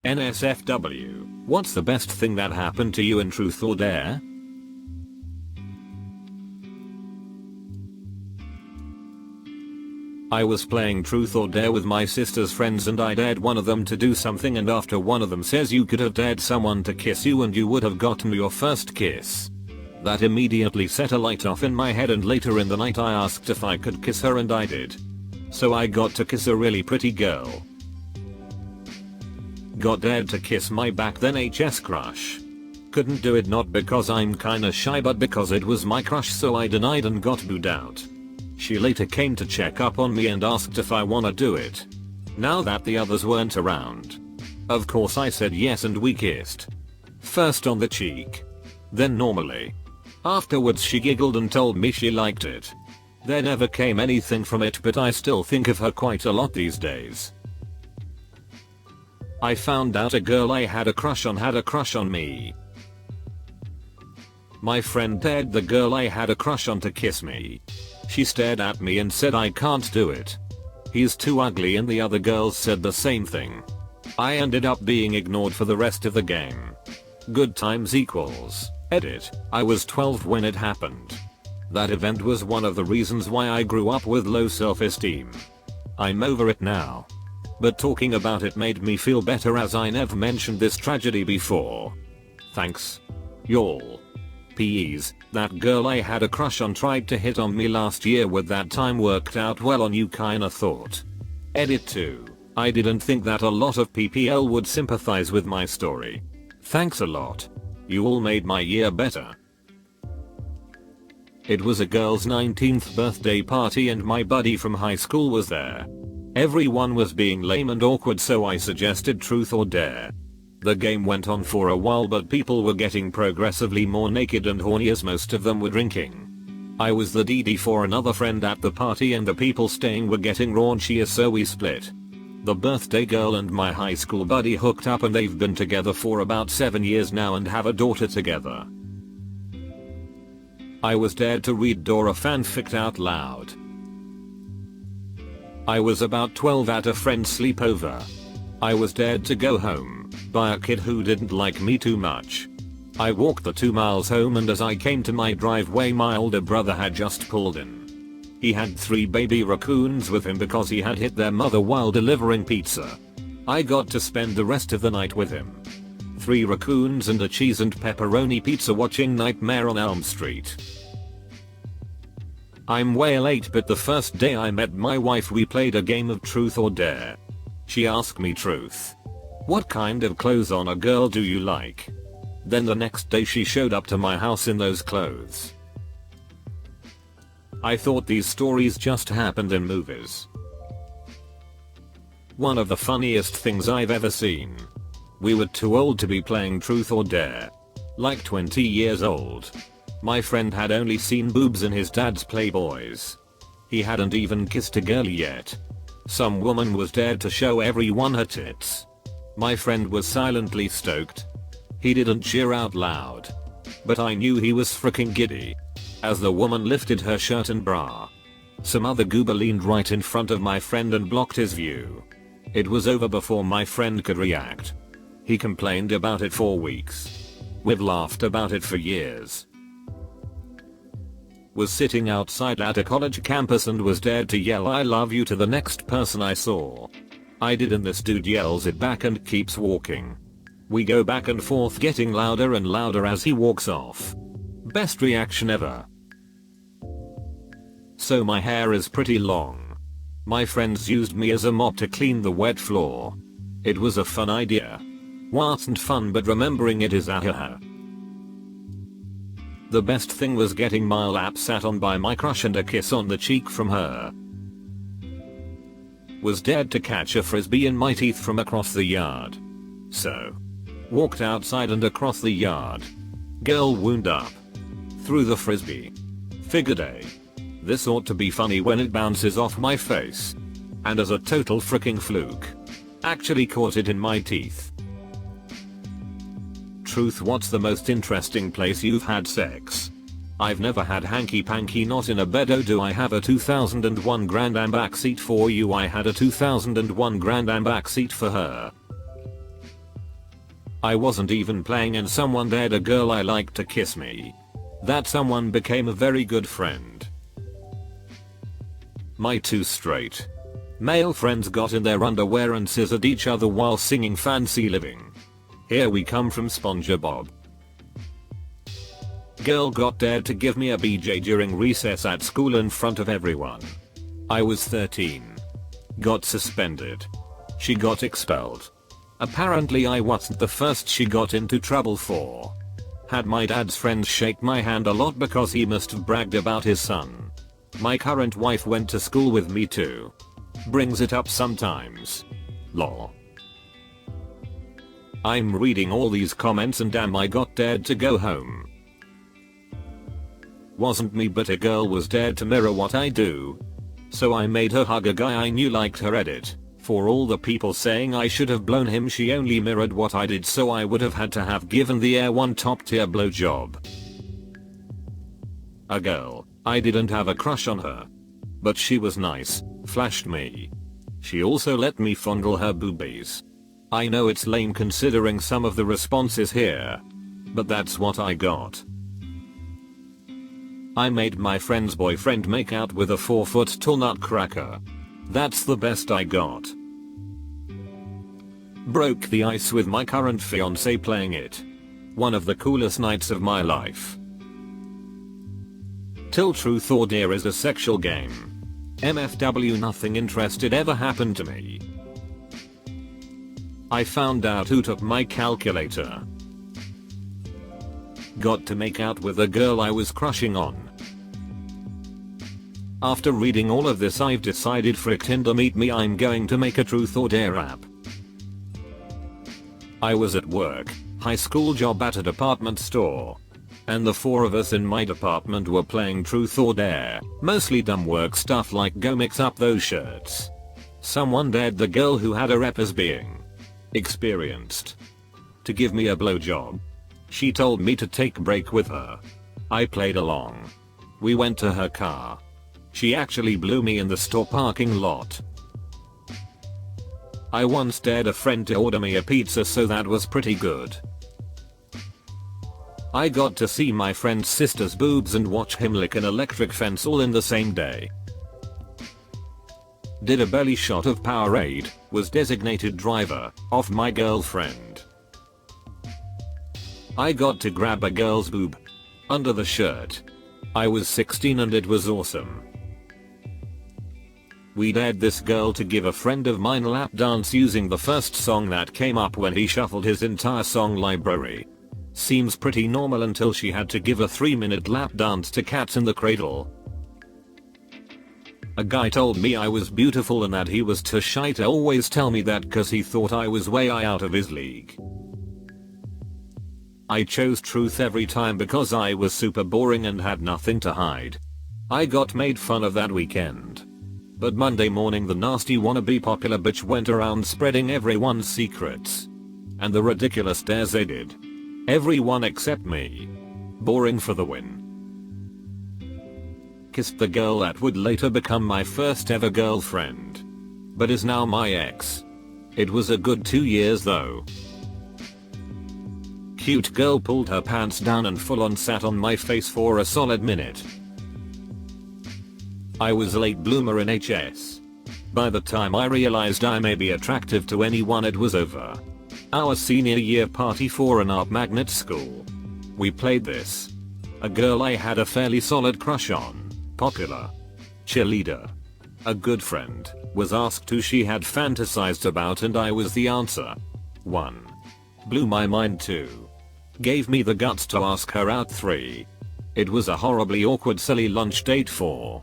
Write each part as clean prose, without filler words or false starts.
NSFW, what's the best thing that happened to you in Truth or Dare? I was playing Truth or Dare with my sister's friends and I dared one of them to do something, and after one of them says you could have dared someone to kiss you and you would have gotten your first kiss. That immediately set a light off in my head, and later in the night I asked if I could kiss her and I did. So I got to kiss a really pretty girl. Got dared to kiss my back then HS crush. Couldn't do it, not because I'm kinda shy but because it was my crush, so I denied and got booed out. She later came to check up on me and asked if I wanna do it. Now that the others weren't around. Of course I said yes and we kissed. First on the cheek. Then normally. Afterwards she giggled and told me she liked it. There never came anything from it, but I still think of her quite a lot these days. I found out a girl I had a crush on me. My friend dared the girl I had a crush on to kiss me. She stared at me and said I can't do it. He's too ugly, and the other girls said the same thing. I ended up being ignored for the rest of the game. Good times equals. Edit. I was 12 when it happened. That event was one of the reasons why I grew up with low self-esteem. I'm over it now. But talking about it made me feel better, as I never mentioned this tragedy before. Thanks. Y'all. P.E.s, that girl I had a crush on tried to hit on me last year, with that time worked out well on you kinda thought. Edit 2. I didn't think that a lot of PPL would sympathize with my story. Thanks a lot. You all made my year better. It was a girl's 19th birthday party and my buddy from high school was there. Everyone was being lame and awkward, so I suggested Truth or Dare. The game went on for a while, but people were getting progressively more naked and horny as most of them were drinking. I was the DD for another friend at the party and the people staying were getting raunchier, so we split. The birthday girl and my high school buddy hooked up and they've been together for about 7 years now and have a daughter together. I was dared to read Dora fanfic out loud. I was about 12 at a friend's sleepover. I was dared to go home by a kid who didn't like me too much. I walked the 2 miles home, and as I came to my driveway my older brother had just pulled in. He had 3 baby raccoons with him because he had hit their mother while delivering pizza. I got to spend the rest of the night with him. 3 raccoons and a cheese and pepperoni pizza watching Nightmare on Elm Street. I'm way late, but the first day I met my wife we played a game of Truth or Dare. She asked me, Truth, what kind of clothes on a girl do you like? Then the next day she showed up to my house in those clothes. I thought these stories just happened in movies. One of the funniest things I've ever seen. We were too old to be playing Truth or Dare. Like 20 years old. My friend had only seen boobs in his dad's Playboys. He hadn't even kissed a girl yet. Some woman was dared to show everyone her tits. My friend was silently stoked. He didn't cheer out loud. But I knew he was freaking giddy. As the woman lifted her shirt and bra. Some other goober leaned right in front of my friend and blocked his view. It was over before my friend could react. He complained about it for weeks. We've laughed about it for years. Was sitting outside at a college campus and was dared to yell I love you to the next person I saw. I did, and this dude yells it back and keeps walking. We go back and forth, getting louder and louder as he walks off. Best reaction ever. So my hair is pretty long. My friends used me as a mop to clean the wet floor. It was a fun idea. Wasn't fun, but remembering it is ahaha. The best thing was getting my lap sat on by my crush and a kiss on the cheek from her. Was dared to catch a frisbee in my teeth from across the yard. So. Walked outside and across the yard. Girl wound up. Threw the frisbee. Figured this ought to be funny when it bounces off my face. And as a total freaking fluke. Actually caught it in my teeth. Truth, what's the most interesting place you've had sex? I've never had hanky panky, not in a bed. Oh, do I have a 2001 Grand Am backseat for you? I had a 2001 Grand Am backseat for her. I wasn't even playing and someone dared a girl I liked to kiss me. That someone became a very good friend. My two straight male friends got in their underwear and scissored each other while singing Fancy Living. Here we come from SpongeBob. Girl got dared to give me a BJ during recess at school in front of everyone. I was 13. Got suspended. She got expelled. Apparently I wasn't the first she got into trouble for. Had my dad's friends shake my hand a lot because he must have bragged about his son. My current wife went to school with me too. Brings it up sometimes. Lol. I'm reading all these comments and damn, I got dared to go home. Wasn't me, but a girl was dared to mirror what I do. So I made her hug a guy I knew liked her edit. For all the people saying I should have blown him, she only mirrored what I did, so I would have had to have given the air one top tier blowjob. A girl, I didn't have a crush on her. But she was nice, flashed me. She also let me fondle her boobies. I know it's lame considering some of the responses here. But that's what I got. I made my friend's boyfriend make out with a 4-foot tall nutcracker. That's the best I got. Broke the ice with my current fiance playing it. One of the coolest nights of my life. Till Truth or Dare is a sexual game. MFW, nothing interested ever happened to me. I found out who took my calculator. Got to make out with a girl I was crushing on. After reading all of this, I've decided frick Tinder meet me, I'm going to make a Truth or Dare app. I was at work, high school job at a department store. And the 4 of us in my department were playing Truth or Dare, mostly dumb work stuff like go mix up those shirts. Someone dared the girl who had a rep as being experienced to give me a blowjob. She told me to take a break with her. I played along. We went to her car. She actually blew me in the store parking lot. I once dared a friend to order me a pizza, so that was pretty good. I got to see my friend's sister's boobs and watch him lick an electric fence all in the same day. Did a belly shot of Powerade, was designated driver, of my girlfriend. I got to grab a girl's boob under the shirt. I was 16 and it was awesome. We dared this girl to give a friend of mine a lap dance using the first song that came up when he shuffled his entire song library. Seems pretty normal until she had to give a 3-minute lap dance to Cats in the Cradle. A guy told me I was beautiful and that he was too shy to always tell me that cause he thought I was way out of his league. I chose truth every time because I was super boring and had nothing to hide. I got made fun of that weekend. But Monday morning the nasty wannabe popular bitch went around spreading everyone's secrets. And the ridiculous dares they did. Everyone except me. Boring for the win. Kissed the girl that would later become my first ever girlfriend. But is now my ex. It was a good 2 years though. Cute girl pulled her pants down and full on sat on my face for a solid minute. I was a late bloomer in HS. By the time I realized I may be attractive to anyone, it was over. Our senior year party for an art magnet school. We played this. A girl I had a fairly solid crush on, popular cheerleader, a good friend, was asked who she had fantasized about and I was the answer. 1. Blew my mind. 2. Gave me the guts to ask her out. 3. It was a horribly awkward silly lunch date. 4.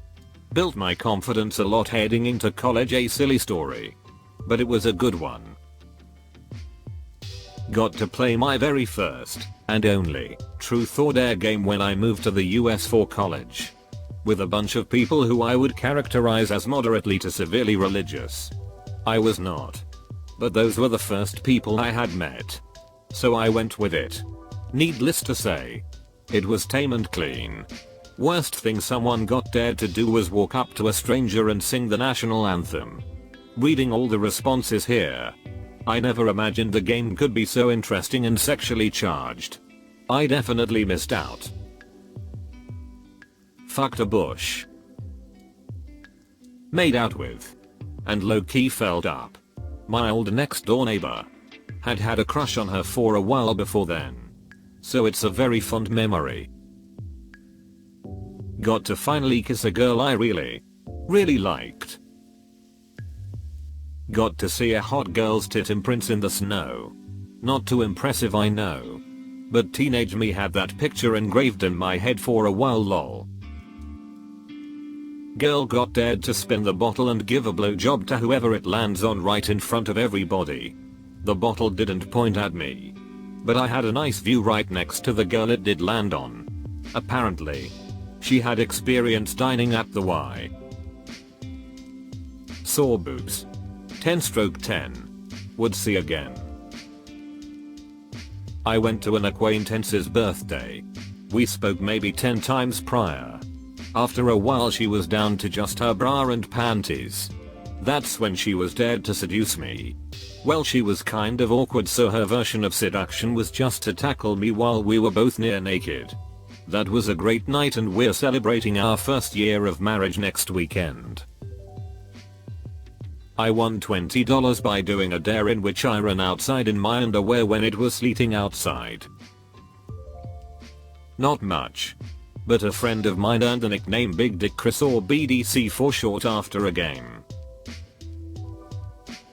Built my confidence a lot heading into college. A silly story. But it was a good one. Got to play my very first, and only, Truth or Dare game when I moved to the US for college. With a bunch of people who I would characterize as moderately to severely religious. I was not. But those were the first people I had met. So I went with it. Needless to say, it was tame and clean. Worst thing someone got dared to do was walk up to a stranger and sing the national anthem. Reading all the responses here. I never imagined the game could be so interesting and sexually charged. I definitely missed out. Fucked a bush. Made out with. And low-key felled up. My old next door neighbor. Had a crush on her for a while before then. So it's a very fond memory. Got to finally kiss a girl I really liked. Got to see a hot girl's tit imprints in the snow. Not too impressive, I know. But teenage me had that picture engraved in my head for a while, lol. Girl got dared to spin the bottle and give a blowjob to whoever it lands on right in front of everybody. The bottle didn't point at me. But I had a nice view right next to the girl it did land on. Apparently. She had experience dining at the Y. Saw boobs. 10/10. Would see again. I went to an acquaintance's birthday. We spoke maybe 10 times prior. After a while she was down to just her bra and panties. That's when she was dared to seduce me. Well, she was kind of awkward, so her version of seduction was just to tackle me while we were both near naked. That was a great night and we're celebrating our first year of marriage next weekend. I won $20 by doing a dare in which I ran outside in my underwear when it was sleeting outside. Not much. But a friend of mine earned the nickname Big Dick Chris, or BDC for short, after a game.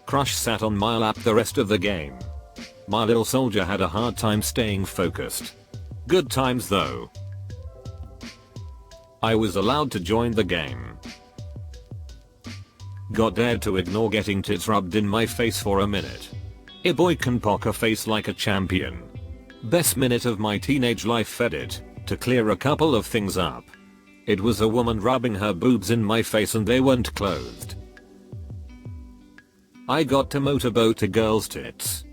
Crush sat on my lap the rest of the game. My little soldier had a hard time staying focused. Good times though. I was allowed to join the game. Got dared to ignore getting tits rubbed in my face for a minute. A boy can poker face like a champion. Best minute of my teenage life. Fed it. To clear a couple of things up. It was a woman rubbing her boobs in my face and they weren't clothed. I got to motorboat a girl's tits.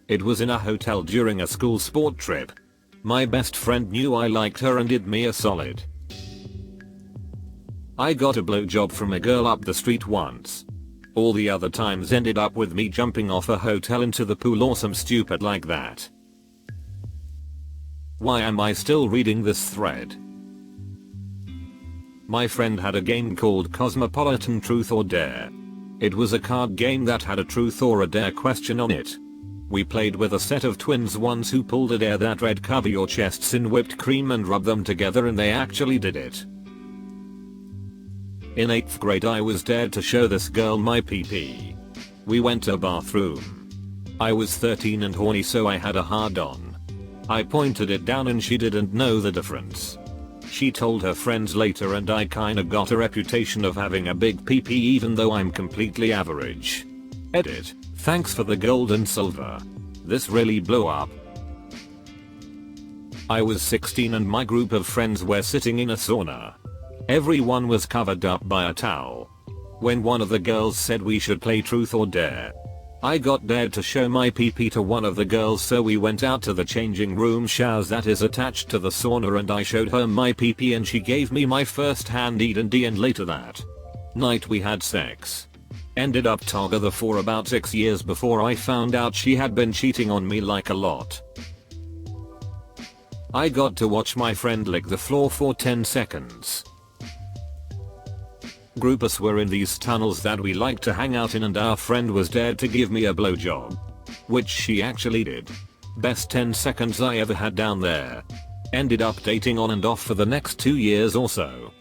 It was in a hotel during a school sport trip. My best friend knew I liked her and did me a solid. I got a blowjob from a girl up the street once. All the other times ended up with me jumping off a hotel into the pool or some stupid like that. Why am I still reading this thread? My friend had a game called Cosmopolitan Truth or Dare. It was a card game that had a truth or a dare question on it. We played with a set of twins once who pulled a dare that read cover your chests in whipped cream and rub them together, and they actually did it. In 8th grade I was dared to show this girl my PP. We went to a bathroom. I was 13 and horny, so I had a hard on. I pointed it down and she didn't know the difference. She told her friends later and I kinda got a reputation of having a big PP even though I'm completely average. Edit. Thanks for the gold and silver. This really blew up. I was 16 and my group of friends were sitting in a sauna. Everyone was covered up by a towel. When one of the girls said we should play truth or dare, I got dared to show my PP to one of the girls, so we went out to the changing room showers that is attached to the sauna and I showed her my PP and she gave me my first hand D&D, and later that night we had sex. Ended up together for about 6 years before I found out she had been cheating on me like a lot. I got to watch my friend lick the floor for 10 seconds. Group us were in these tunnels that we like to hang out in and our friend was dared to give me a blowjob. Which she actually did. Best 10 seconds I ever had down there. Ended up dating on and off for the next 2 years or so.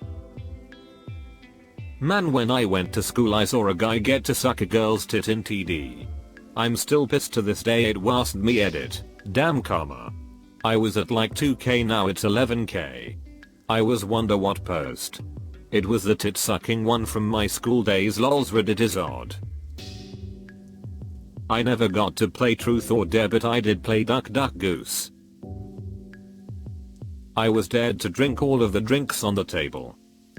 Man, when I went to school I saw a guy get to suck a girl's tit in TD. I'm still pissed to this day it wasn't me. Edit. Damn karma. I was at like 2k, now it's 11k. I was wonder what post. It was the tit sucking one from my school days, lols. Reddit is odd. I never got to play truth or dare, but I did play duck duck goose. I was dared to drink all of the drinks on the table.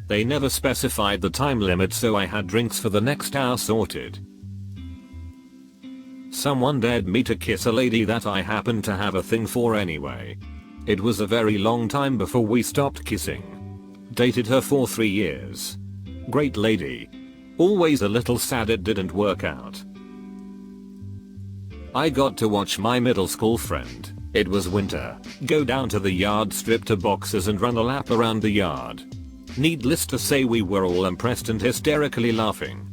They never specified the time limit, so I had drinks for the next hour sorted. Someone dared me to kiss a lady that I happened to have a thing for anyway. It was a very long time before we stopped kissing. Dated her for 3 years. Great lady. Always a little sad it didn't work out. I got to watch my middle school friend, it was winter, go down to the yard, strip to boxes and run a lap around the yard. Needless to say, we were all impressed and hysterically laughing.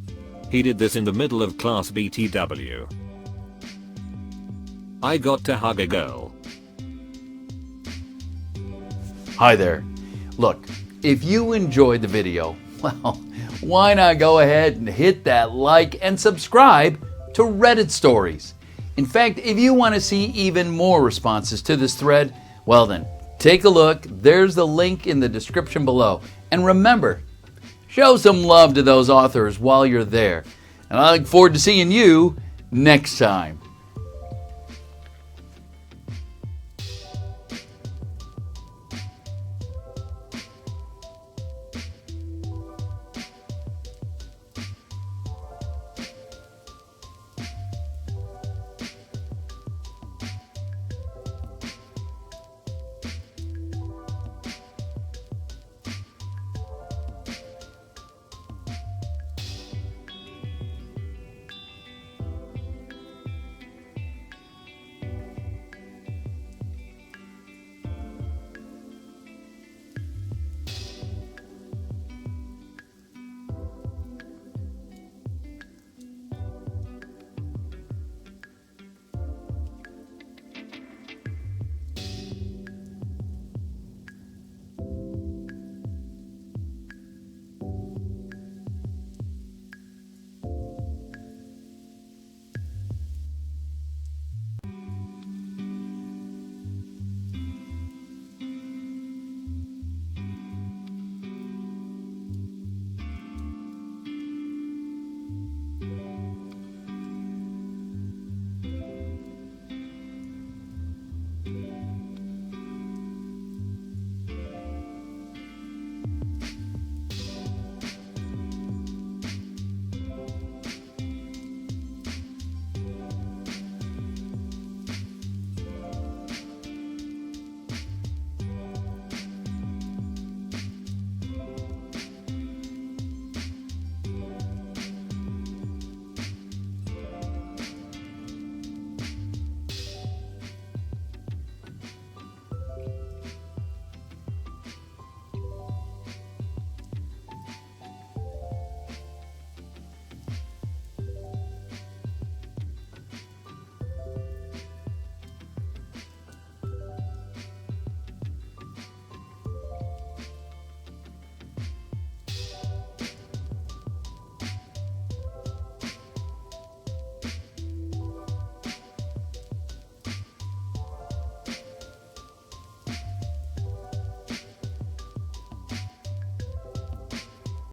He did this in the middle of class BTW. I got to hug a girl. Hi there. Look, if you enjoyed the video, well, why not go ahead and hit that like and subscribe to Reddit Stories. In fact, if you want to see even more responses to this thread, well then, take a look. There's the link in the description below. And remember, show some love to those authors while you're there. And I look forward to seeing you next time.